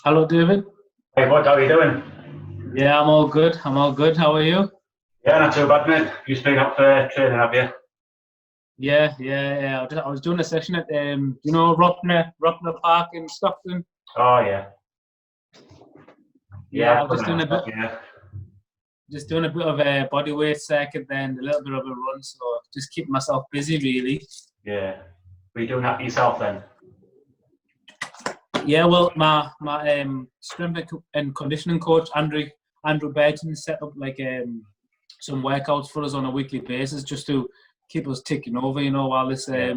Hello, David. Hey, bud, how are you doing? Yeah, I'm all good. I'm all good. How are you? Yeah, not too bad, mate. You've been up for training, have you? Yeah. I was doing a session at Rockner Park in Stockton. Oh, yeah. Yeah, Yeah, I I've was done it. Yeah. just doing a bit of a body weight circuit, then a little bit of a run. So just keeping myself busy, really. Yeah. Were you doing that yourself then? Yeah, well, my strength and conditioning coach Andrew Burton set up some workouts for us on a weekly basis just to keep us ticking over, while this Yeah.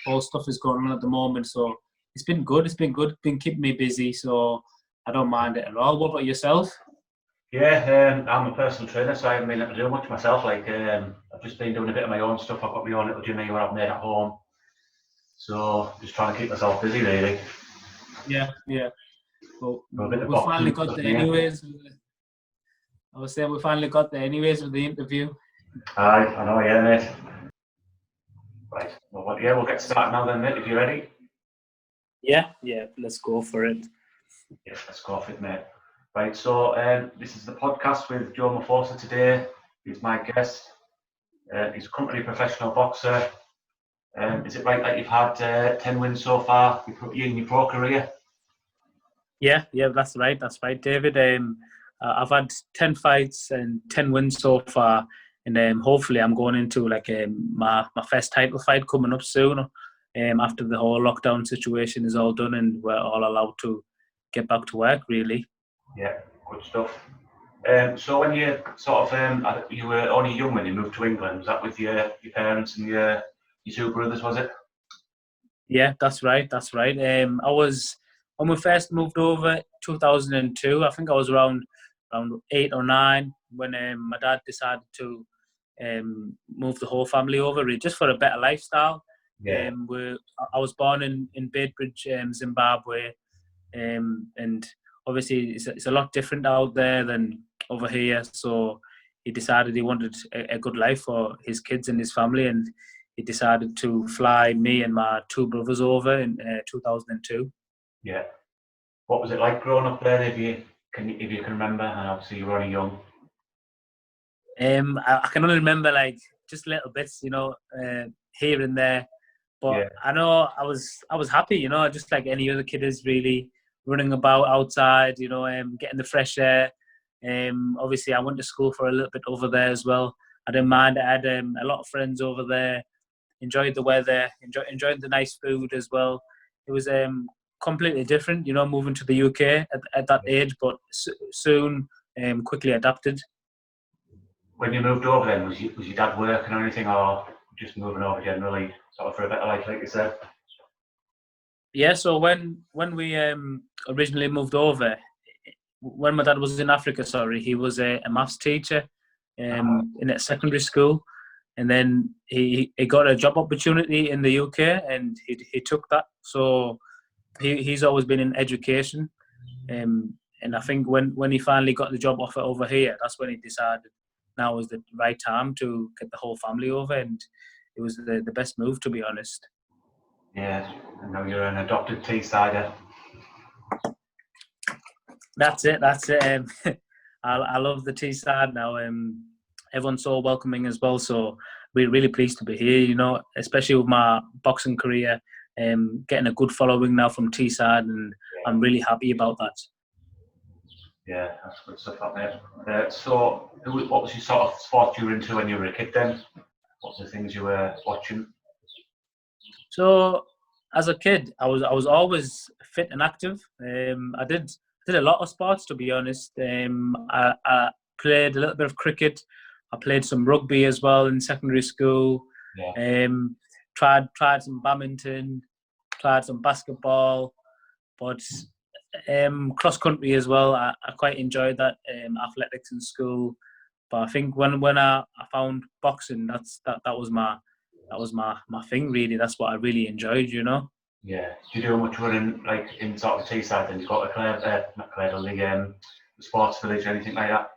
all stuff is going on at the moment. So it's been good. It's been keeping me busy. So I don't mind it at all. What about yourself? Yeah, I'm a personal trainer, so I haven't been able to do much myself. I've just been doing a bit of my own stuff. I've got my own little gym here I've made at home. So just trying to keep myself busy, really. Yeah. Well, Do a bit of we finally boxing got stuff there here. anyways. I was saying we finally got there anyways with the interview. Aye, I know, yeah, mate. Right. Well, yeah, we'll get started now then, mate, if you're ready. Yeah. Let's go for it. Yes, let's go for it, mate. Right, so this is the podcast with Joe Maphosa today. He's my guest. He's currently a professional boxer. Is it right that you've had 10 wins so far in your pro career? Yeah, that's right, David. I've had 10 fights and 10 wins so far, and hopefully I'm going into my first title fight coming up soon. After the whole lockdown situation is all done and we're all allowed to get back to work, really. Yeah, good stuff. So when you were only young when you moved to England, was that with your parents and your two brothers, was it? Yeah, that's right. I was when we first moved over 2002. I think I was around 8 or 9 when my dad decided to move the whole family over, really, just for a better lifestyle. Yeah. I was born in Bedbridge, Zimbabwe, and obviously it's a lot different out there than over here. So he decided he wanted a good life for his kids and his family, and he decided to fly me and my two brothers over in 2002. Yeah. What was it like growing up there? If you can remember, and obviously you were only young. I can only remember just little bits, here and there. But Yeah. I know I was happy, just like any other kid is really running about outside, getting the fresh air. Obviously, I went to school for a little bit over there as well. I didn't mind. I had a lot of friends over there. Enjoyed the weather. Enjoyed the nice food as well. It was completely different, moving to the UK at that age, but soon quickly adapted. When you moved over then, was your dad working or anything, or just moving over generally, sort of for a better life, like you said? Yeah, so when we originally moved over, when my dad was in Africa, sorry, he was a maths teacher in a secondary school, and then he got a job opportunity in the UK, and he took that. So he's always been in education, and I think when he finally got the job offer over here, that's when he decided now was the right time to get the whole family over, and it was the best move, to be honest. Yeah, I know you're an adopted Teessider. That's it. I love the Teesside now. Everyone's so welcoming as well. So we're really pleased to be here. Especially with my boxing career, getting a good following now from Teesside, and I'm really happy about that. Yeah, that's good stuff, that mate. So, what was your sort of sport you were into when you were a kid then? What's the things you were watching? So as a kid, I was always fit and active. I did a lot of sports, to be honest. I played a little bit of cricket. I played some rugby as well in secondary school. Yeah. Tried some badminton, tried some basketball, but cross country as well. I quite enjoyed that, athletics in school. But I think when I found boxing, that was my thing, really. That's what I really enjoyed. Yeah. Do you do much running, like in sort of Teesside? Then you got a not Clare, the sports village, or anything like that?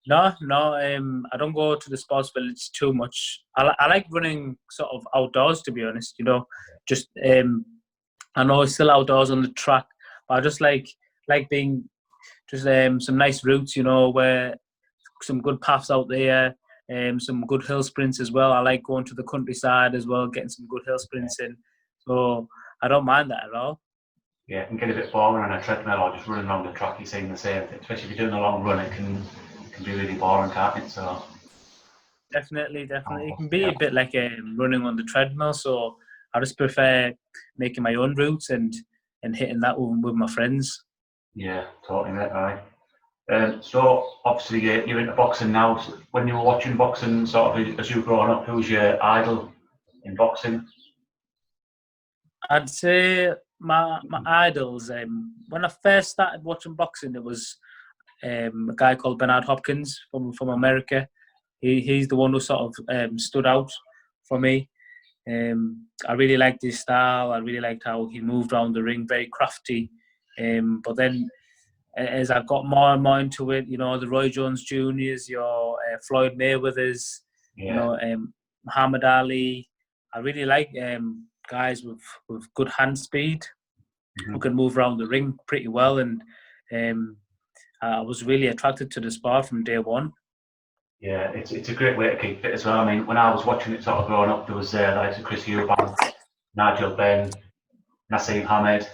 No. I don't go to the sports village too much. I like running sort of outdoors, to be honest. Just I know it's still outdoors on the track. I just like being just some nice routes, you know, where some good paths out there, some good hill sprints as well. I like going to the countryside as well, getting some good hill sprints in. So I don't mind that at all. Yeah, it can get a bit boring on a treadmill or just running around the track. You're saying the same thing, especially if you're doing a long run. It can be really boring, can't it? So Definitely. It can be a bit like running on the treadmill. So I just prefer making my own routes and hitting that with my friends. yeah, totally, mate. Aye. So obviously you're into boxing now. So when you were watching boxing, sort of as you were growing up, who was your idol in boxing? I'd say my idols. When I first started watching boxing, it was a guy called Bernard Hopkins from America. He's the one who sort of stood out for me. I really liked his style. I really liked how he moved around the ring, very crafty. But then as I got more and more into it, you know, the Roy Jones Juniors, your Floyd Mayweathers, you Yeah, know, Muhammad Ali. I really like guys with good hand speed who can move around the ring pretty well. And um, I was really attracted to the sport from day one. yeah, it's a great way to keep fit as well. I mean, when I was watching it sort of growing up, there was the likes of Chris Eubank, Nigel Benn, Nassim Hamed.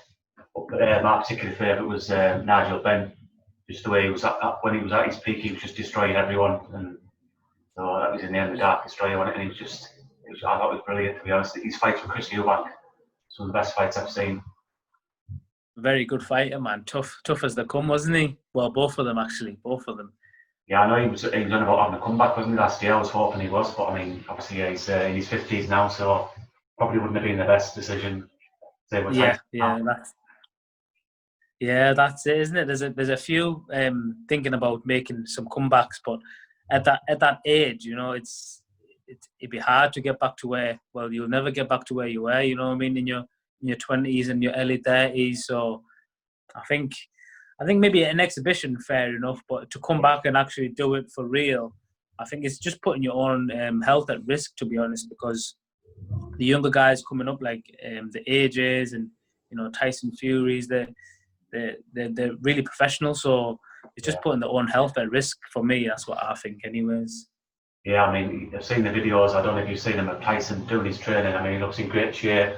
But my particular favourite was Nigel Benn. Just the way he was when he was at his peak, he was just destroying everyone. And so that was in the end the Dark Destroyer, wasn't it? And I thought it was brilliant, to be honest. His fights with Chris Eubank, some of the best fights I've seen. Very good fighter, man. Tough as they come, wasn't he? Well, both of them actually, both of them. Yeah, I know he was on about having a comeback, wasn't he, last year? I was hoping he was, but I mean, obviously, yeah, he's in his 50s now, so probably wouldn't have been the best decision. Say what That's it, isn't it? There's a few thinking about making some comebacks, but at that age, you know, it'd be hard to get back to where. Well, you'll never get back to where you were. You know what I mean? In your 20s and your early 30s. So I think maybe an exhibition, fair enough, but to come back and actually do it for real, I think it's just putting your own health at risk, to be honest, because the younger guys coming up, like the ages and you know Tyson Furies, they're really professional. So it's just putting their own health at risk for me. That's what I think, anyways. Yeah, I mean, I've seen the videos. I don't know if you've seen him of Tyson doing his training. I mean, he looks in great shape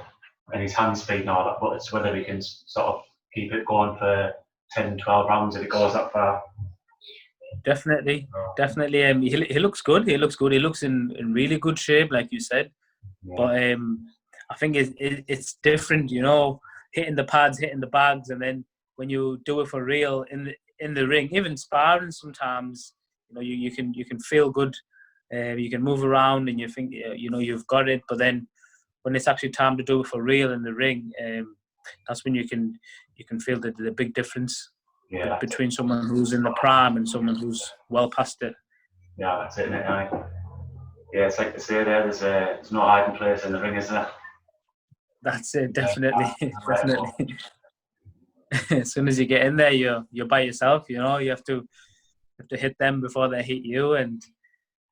and his hand speed and all that, but it's whether he can sort of keep it going for 10, 12 rounds if it goes that far. Definitely. He looks good. He looks in really good shape, like you said. Yeah. But I think it's different, you know, hitting the pads, hitting the bags, and then when you do it for real in the ring, even sparring sometimes, you know, you can feel good. You can move around and you think you know you've got it. But then when it's actually time to do it for real in the ring, that's when you can feel the big difference between someone who's in the prime and someone who's well past it. Yeah, that's it, isn't it? Yeah, it's like they say there's no hiding place in the ring, is there? That's it, definitely. As soon as you get in there, you're by yourself. You know, you have to hit them before they hit you, and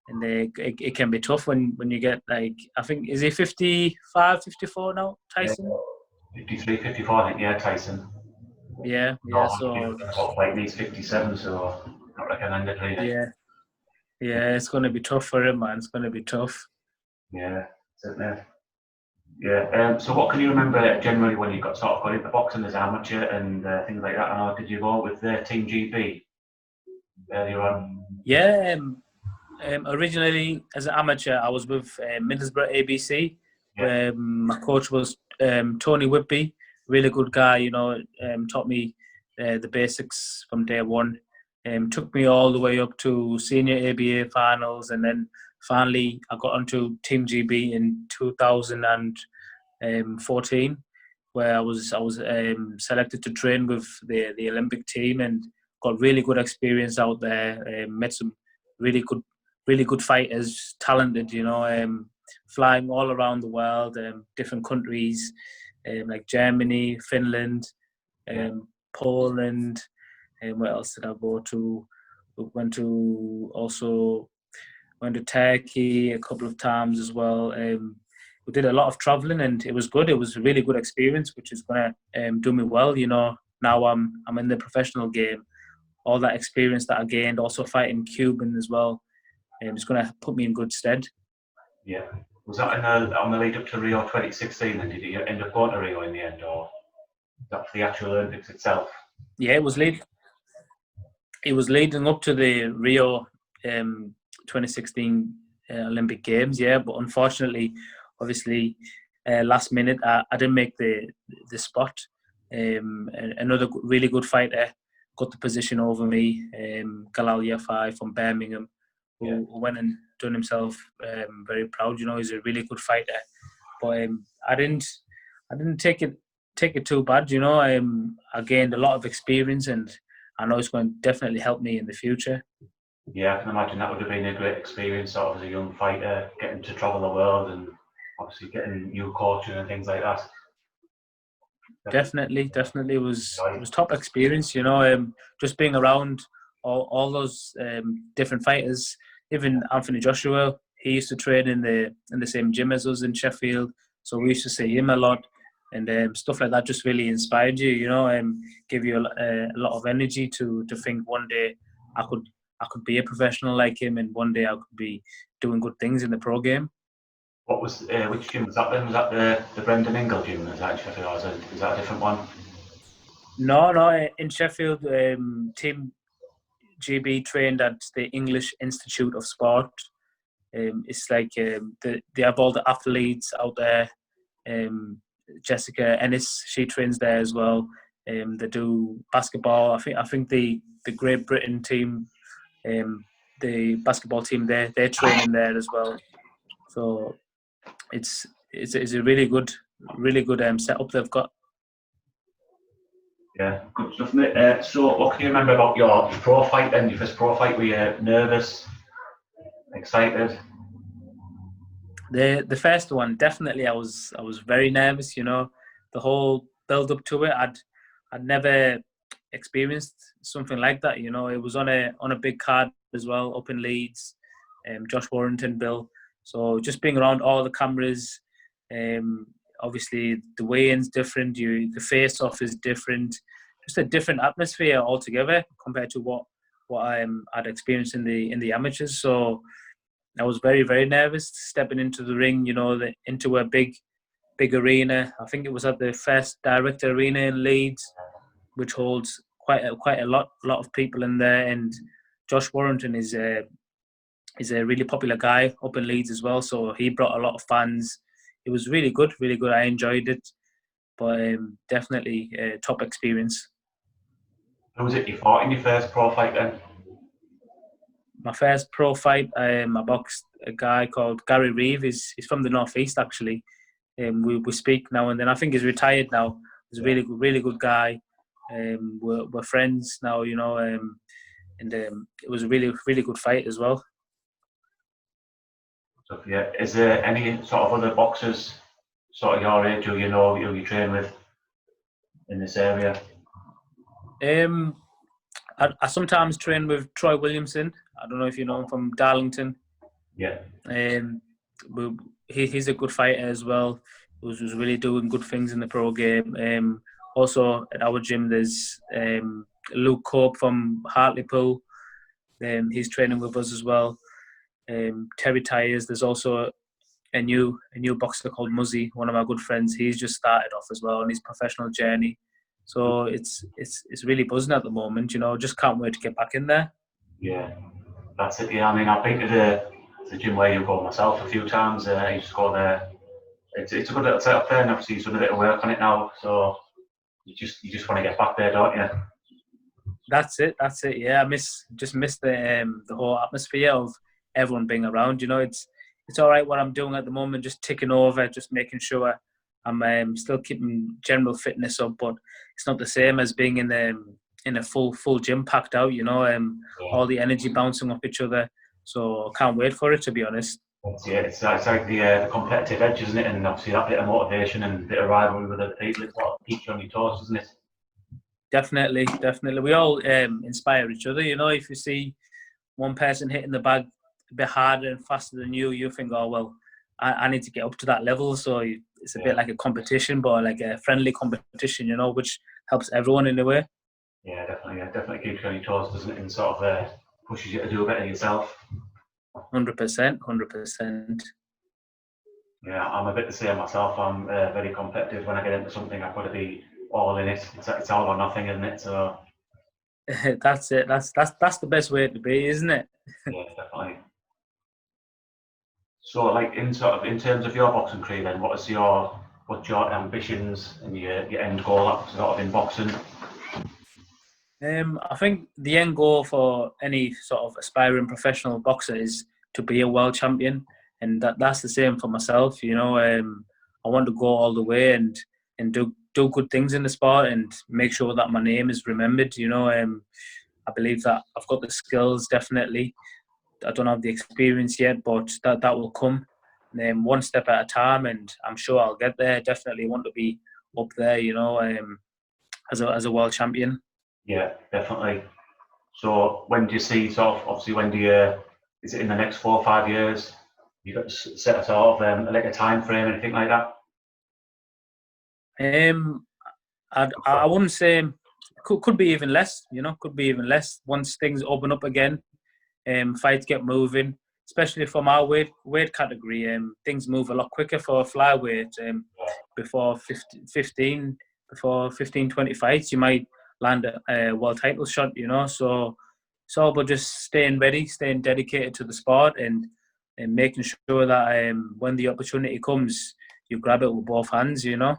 it can be tough when you get like, I think, is he 55, 54 now, Tyson? Yeah, 53, 54, I think. Yeah, Tyson. Yeah. So like he's 57, so not recommended really. Yeah, it's going to be tough for him, man. It's going to be tough. Yeah, certainly. Yeah. So what can you remember generally when you got into boxing as amateur and things like that? I know, did you go with Team GB earlier on? Yeah. Originally, as an amateur, I was with Middlesbrough ABC, where my coach was Tony Whitby, really good guy. You know, taught me the basics from day one. Took me all the way up to senior ABA finals, and then finally I got onto Team GB in 2014, where I was selected to train with the Olympic team and got really good experience out there. Met some really good fighters, talented, you know, flying all around the world, different countries, like Germany, Finland, Poland. Where else did I go to? Went to Turkey a couple of times as well. We did a lot of traveling, and it was good. It was a really good experience, which is going to do me well, you know, now I'm in the professional game. All that experience that I gained, also fighting Cuban as well, is going to put me in good stead. Yeah. Was that on the lead up to Rio 2016? And did you end up going to Rio in the end, or was that for the actual Olympics itself? Yeah, it was leading up to the Rio 2016 Olympic Games. Yeah, but unfortunately, obviously, last minute I didn't make the spot. Another really good fighter got the position over me, Galal Yafai from Birmingham, who went and done himself very proud. You know, he's a really good fighter. But I didn't take it too bad. You know, I gained a lot of experience, and I know it's going to definitely help me in the future. Yeah, I can imagine that would have been a great experience, sort of as a young fighter, getting to travel the world and obviously getting new coaching and things like that. Definitely, it was top experience. You know, just being around all those different fighters. Even Anthony Joshua, he used to train in the same gym as us in Sheffield, so we used to see him a lot, and stuff like that just really inspired you. You know, give you a lot of energy to think one day I could be a professional like him, and one day I could be doing good things in the pro game. What was which gym was that then? Was that the Brendan Ingle gym? Was that in Sheffield, or is that a different one? No, in Sheffield, Team GB trained at the English Institute of Sport. It's like they have all the athletes out there. Jessica Ennis, she trains there as well. They do basketball. I think the Great Britain team, the basketball team, they're training there as well. So it's a really good setup they've got. Yeah, good stuff, mate. So, what can you remember about your pro fight then? Your first pro fight? Were you nervous, excited? The first one, definitely, I was very nervous. You know, the whole build up to it, I'd never experienced something like that. You know, it was on a big card as well, up in Leeds, Josh Warrington, Bill. So just being around all the cameras, obviously the weigh-in's different. The face-off is different. Just a different atmosphere altogether compared to what I'd experienced in the amateurs. So I was very, very nervous stepping into the ring. You know, into a big arena. I think it was at the First Director Arena in Leeds, which holds quite a lot of people in there. And Josh Warrington is a really popular guy up in Leeds as well. So he brought a lot of fans. It was really good, really good. I enjoyed it, but definitely a top experience. Who was it you fought in your first pro fight then? My first pro fight, I boxed a guy called Gary Reeve. He's from the Northeast actually. We speak now and then. I think he's retired now. He's a really good guy. We're friends now, you know, and it was a really good fight as well. So, yeah, is there any sort of other boxers, sort of your age, who you train with in this area? I sometimes train with Troy Williamson. I don't know if you know him from Darlington. Yeah. He's a good fighter as well. He was really doing good things in the pro game. Also at our gym, there's Luke Cope from Hartlepool. He's training with us as well. Terry Tyers. There's also a new boxer called Muzzy, one of our good friends. He's just started off as well on his professional journey. So it's really buzzing at the moment. You know, just can't wait to get back in there. Yeah, that's it. Yeah, I mean, I've been to the gym where you go myself a few times. I used to go there. It's a good little setup there, and obviously you've done a bit of work on it now. So you just want to get back there, don't you? That's it. Yeah, I just miss the whole atmosphere of everyone being around. You know, it's all right what I'm doing at the moment, just ticking over, just making sure I'm still keeping general fitness up, but it's not the same as being in a full gym packed out. You know, all the energy bouncing off each other. So I can't wait for it, to be honest. Yeah, it's like the competitive edge, isn't it? And obviously that bit of motivation and a bit of rivalry with other people, it sort of keeps you on your toes, doesn't it? Definitely. We all inspire each other. You know, if you see one person hitting the bag a bit harder and faster than you think, oh well, I need to get up to that level. So it's a bit like a competition, but like a friendly competition, you know, which helps everyone in a way. Yeah, definitely. Yeah, definitely keeps you on your toes, doesn't it? And sort of pushes you to do a bit of yourself. 100%, 100%. Yeah, I'm a bit the same myself. I'm very competitive. When I get into something, I've got to be all in it. It's all or nothing, isn't it? So That's it. That's the best way to be, isn't it? yeah, definitely. So, like in terms of your boxing career, then, what's your ambitions and your end goal sort of in boxing? I think the end goal for any sort of aspiring professional boxer is to be a world champion, and that's the same for myself. You know, I want to go all the way and do good things in the sport and make sure that my name is remembered. You know, I believe that I've got the skills definitely. I don't have the experience yet, but that will come. One step at a time, and I'm sure I'll get there. Definitely want to be up there. You know, as a world champion. Yeah, definitely. So, when do you see sort of obviously when do you is it in the next 4 or 5 years? You got to set a sort of like a time frame, anything like that? I wouldn't say could be even less. You know, could be even less once things open up again. Fights get moving, especially from our weight category. Things move a lot quicker for flyweight. Before 15, 20 fights, you might land a world title shot. You know, so it's all about just staying ready, staying dedicated to the sport, and making sure that when the opportunity comes, you grab it with both hands. You know.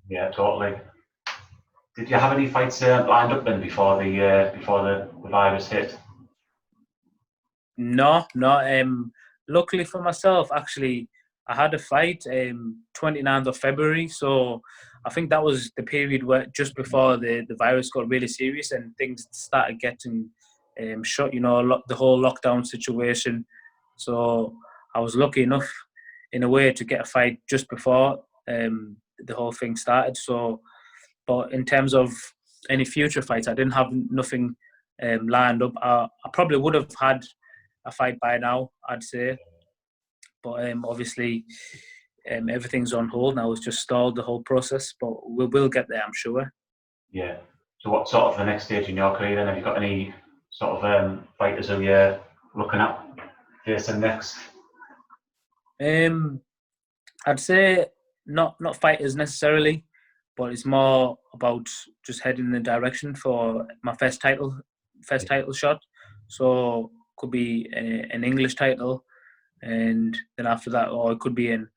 Yeah, totally. Did you have any fights lined up then before the virus hit? No, no. Luckily for myself, actually, I had a fight 29th of February. So I think that was the period where just before the virus got really serious and things started getting shut, you know, the whole lockdown situation. So I was lucky enough in a way to get a fight just before the whole thing started. So, but in terms of any future fights, I didn't have nothing lined up. I probably would have had a fight by now, I'd say. But obviously, everything's on hold now. It's just stalled the whole process, but we'll get there, I'm sure. Yeah. So what sort of the next stage in your career then? Have you got any sort of fighters who you're looking at facing next? Um, I'd say not fighters necessarily, but it's more about just heading in the direction for my first title shot. So could be an English title, and then after that, or it could be an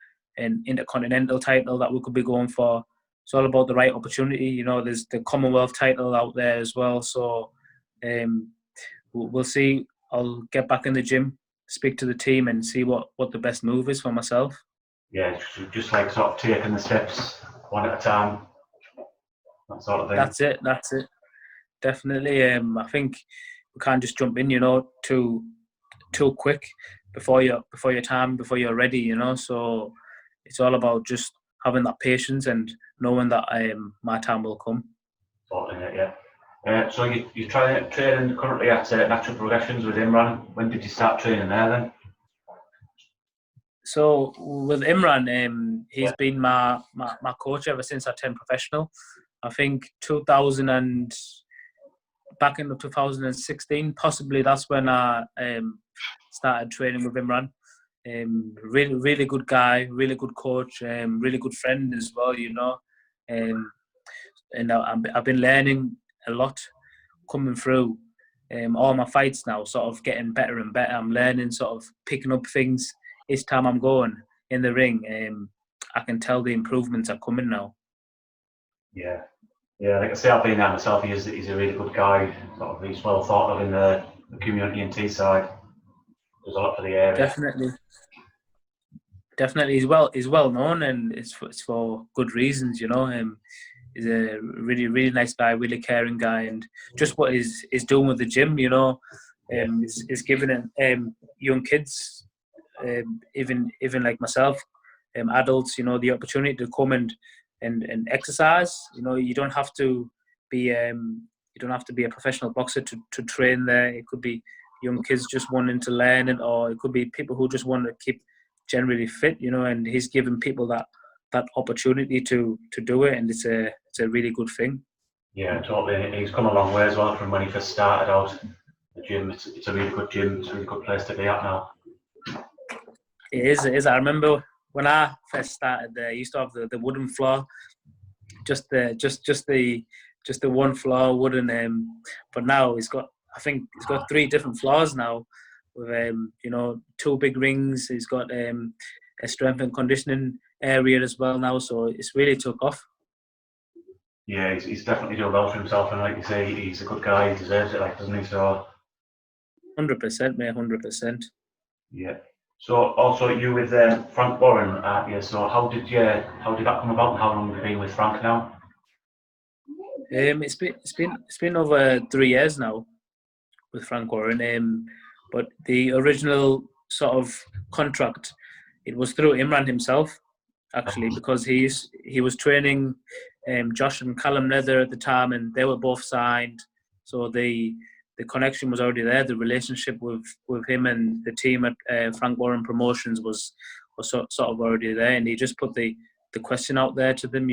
intercontinental title that we could be going for. It's all about the right opportunity. You know, there's the Commonwealth title out there as well. So um, we'll see. I'll get back in the gym, speak to the team, and see what the best move is for myself. Yeah, just like sort of taking the steps one at a time, that sort of thing. That's it. That's it. Definitely. I think we can't just jump in. You know, too quick before your time, before you're ready. You know, so it's all about just having that patience and knowing that my time will come. Sort of, yeah. So you training currently at Natural Progressions with Imran. When did you start training there then? So with Imran, Yeah. he's been my coach ever since I turned professional. I think 2000 and back in 2016, possibly that's when I started training with Imran. Really good guy, really good coach, really good friend as well. You know, um, and I've been learning a lot coming through all my fights now, sort of getting better and better. I'm learning, sort of picking up things each time I'm going in the ring. I can tell the improvements are coming now. Yeah. Yeah, like I say, I've been there myself. He's a really good guy. Sort of, he's well thought of in the community in Teesside. Does a lot for the area. Definitely, he's well known, and it's for good reasons. You know, he's a really nice guy, really caring guy, and just what he's doing with the gym. You know, Yeah. is giving young kids, even like myself, adults, you know, the opportunity to come and exercise. You know, you don't have to be a professional boxer to train there. It could be young kids just wanting to learn it, or it could be people who just want to keep generally fit. You know, and he's giving people that that opportunity to do it, and it's a really good thing. Yeah, totally. He's come a long way as well from when he first started out. The gym, it's a really good gym. It's a really good place to be at now. It is. It is. I remember when I first started there, I used to have the wooden floor, just the one floor wooden. But now I think he's got 3 different floors now, with 2 big rings. He's got a strength and conditioning area as well now, so it's really took off. Yeah, he's definitely doing well for himself, and like you say, he's a good guy. He deserves it, like, doesn't he? So 100%, mate. 100%. yeah. So also you with Frank Warren, aren't you? So how did that come about, and how long have you been with Frank now? It's been over 3 years now with Frank Warren. But the original sort of contract, it was through Imran himself, actually, because he was training Josh and Callum Leather at the time, and they were both signed. So the connection was already there. The relationship with him and the team at Frank Warren Promotions was sort of already there, and he just put the question out there to them,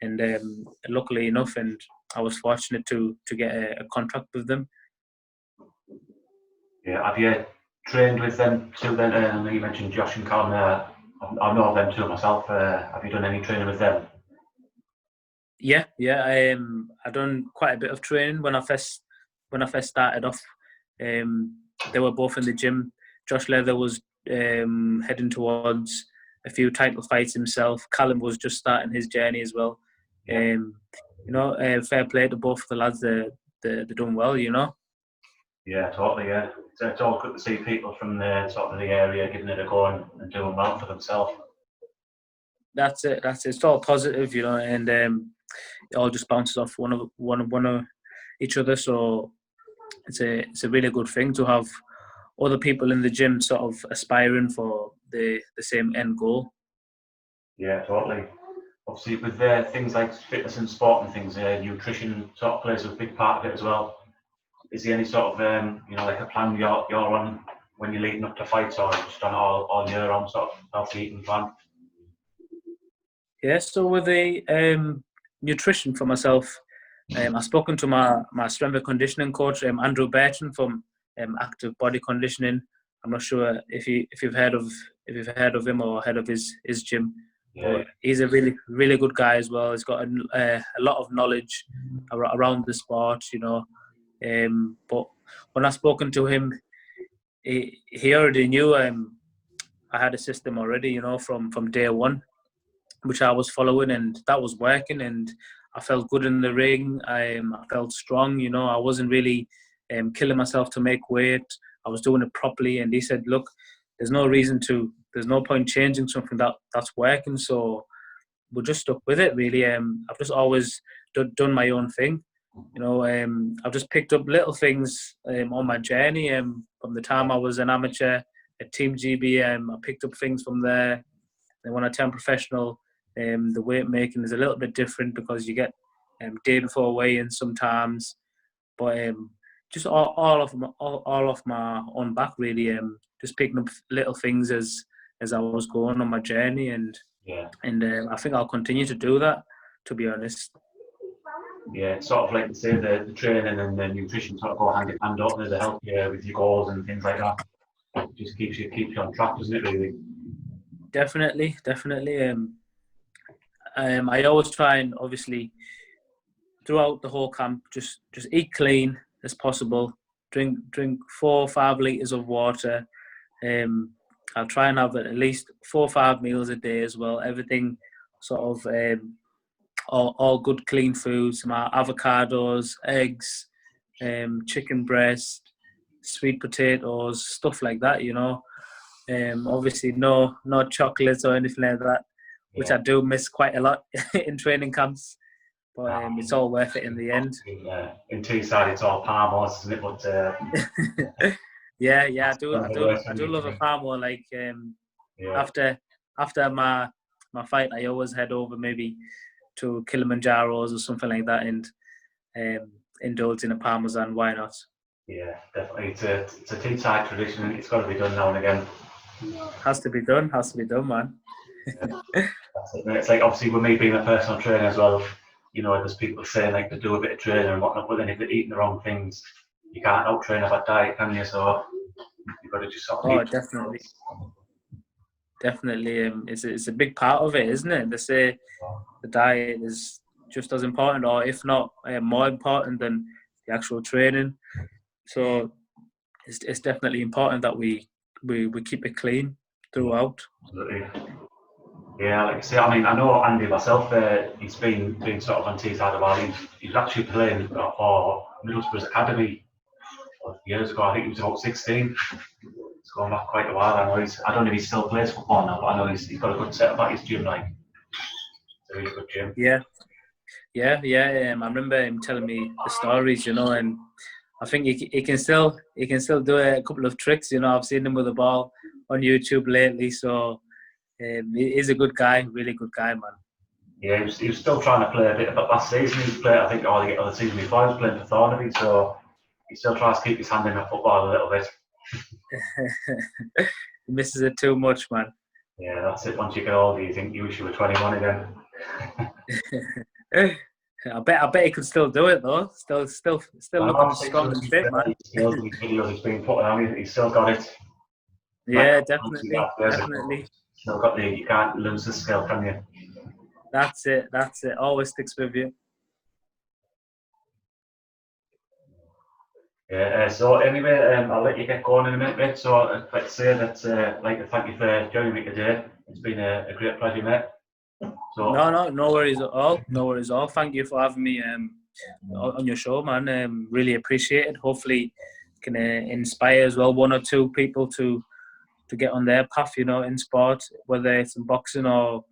and luckily enough, and I was fortunate to get a contract with them. Yeah, have you trained with them too then? I know you mentioned Josh and Callum there. I know of them too myself. Have you done any training with them? Yeah. I done quite a bit of training when I first started off. They were both in the gym. Josh Leather was heading towards a few title fights himself. Callum was just starting his journey as well. Yeah. Fair play to both of the lads. They're done well, Yeah, totally. Yeah, it's all good to see people from the sort of the area giving it a go and doing well for themselves. That's it. It's all positive, and it all just bounces off one of each other. So it's a really good thing to have other people in the gym sort of aspiring for the same end goal. Yeah, totally. Obviously, with things like fitness and sport and things, nutrition sort of plays a big part of it as well. Is there any sort of like a plan you're on when you're leading up to fights, or just on all year on sort of healthy eating plan? Yeah, so with the nutrition for myself, I've spoken to my strength and conditioning coach, Andrew Burton from Active Body Conditioning. I'm not sure if you've heard of him or heard of his gym. Yeah. But he's a really, really good guy as well. He's got a lot of knowledge around the sport, But when I've spoken to him, he already knew I had a system already, from day one, which I was following, and that was working, and I felt good in the ring. I felt strong, I wasn't really killing myself to make weight. I was doing it properly, and he said, look, there's no point changing something that's working, so we're just stuck with it, really. I've just always done my own thing. I've just picked up little things on my journey. From the time I was an amateur at Team GB, I picked up things from there. And when I turned professional, the weight making is a little bit different because you get day before weigh-in sometimes. But just all off my own back, really. Just picking up little things as I was going on my journey, and I think I'll continue to do that, to be honest. Yeah, it's sort of like you say, the training and the nutrition sort of go hand in hand, don't they? They help you with your goals and things like that. It just keeps you on track, doesn't it, really? Definitely. I always try and, obviously, throughout the whole camp, just eat clean as possible. Drink 4 or 5 litres of water. I'll try and have at least 4 or 5 meals a day as well. Everything sort of all good clean foods. My avocados, eggs, chicken breast, sweet potatoes, stuff like that. Obviously no chocolates or anything like that, which I do miss quite a lot in training camps. But it's all worth it in the end. In Teesside, it's all palm oils, isn't it? But yeah, I do love a palm oil. Like after my fight, I always head over maybe to Kilimanjaro's or something like that, and indulge in a parmesan. Why not? Yeah, definitely. It's a Teesside tradition, and it's got to be done now and again. Has to be done, man. That's it, mate. It's like obviously with me being a personal trainer as well, you know, there's people saying like to do a bit of training and whatnot, but then if they're eating the wrong things, you can't out train a bad diet, can you? So you've got to just sort of Oh, keep. definitely. Definitely. It's a big part of it, isn't it? They say the diet is just as important, or if not more important than the actual training. So it's definitely important that we keep it clean throughout. Absolutely. Yeah, like I say, I mean, I know Andy myself. He's been sort of on Teesside a while. He's actually playing for Middlesbrough's academy years ago. I think he was about 16. It's going back quite a while. I don't know if he still plays football now, but I know he's got a good setup at his gym. Like, it's a really good gym. Yeah. I remember him telling me the stories, and I think he can still do a couple of tricks. I've seen him with the ball on YouTube lately. So he's a good guy, really good guy, man. Yeah, he was still trying to play a bit, but last season he played, I think, or the other season before, he was playing for Thornaby, so he still tries to keep his hand in the football a little bit. He misses it too much, man. Yeah, that's it. Once you get older, you think you wish you were 21 again. I bet he could still do it though. Still looking strong and fit, man. These videos he's been putting on, he's still got it. Yeah, definitely. Still got you can't lose the skill, can you? That's it. Always sticks with you. Yeah. So anyway, I'll let you get going in a minute, mate. So I'd like to say that I'd like to thank you for joining me today. It's been a great pleasure, mate. So no worries at all. No worries at all. Thank you for having me on your show, man. Really appreciate it. Hopefully, can inspire as well one or two people to get on their path. In sport, whether it's in boxing or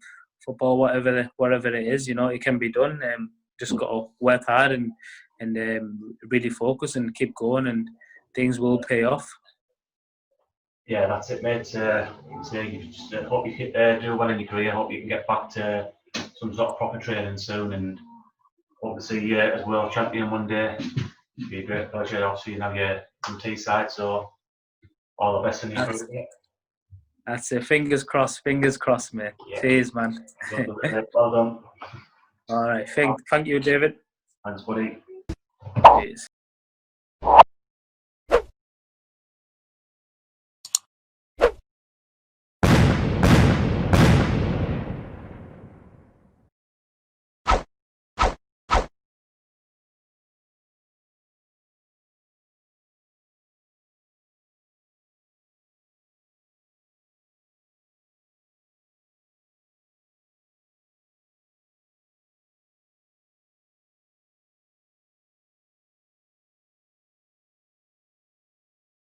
football, whatever it is, it can be done. Just got to work hard and really focus and keep going, and things will pay off. Yeah, that's it, mate. So you just hope you do well in your career. Hope you can get back to some sort of proper training soon, and hope to see you as world champion one day. It'd be a great pleasure. Obviously, you're from Teesside, so all the best in your career. That's it. Fingers crossed, mate. Yeah. Cheers, man. Well done. All right. Thank you, David. Thanks, buddy. Cheers.